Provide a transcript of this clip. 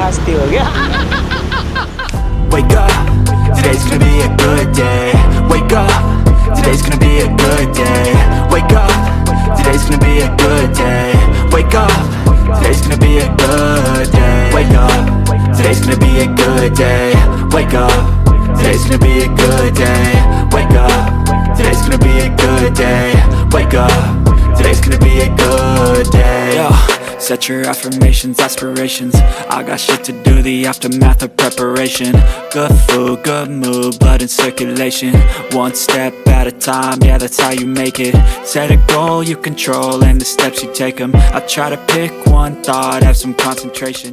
हंसते हो गया. Wake up, today's gonna be a good day. Wake up, today's gonna be a good day. Wake up, today's gonna be a good day. Wake up, today's gonna be a good day. Wake up, today's gonna be a good day. Wake up, today's gonna be a good day. Wake up, today's gonna be a good day. Wake up, today's gonna be a good day. Yo, set your affirmations, aspirations. I got shit to do, the aftermath of preparation. Good food, good mood, blood in circulation. One step at a time, yeah, that's how you make it. Set a goal you control and the steps you take them. I try to pick one thought, have some concentration.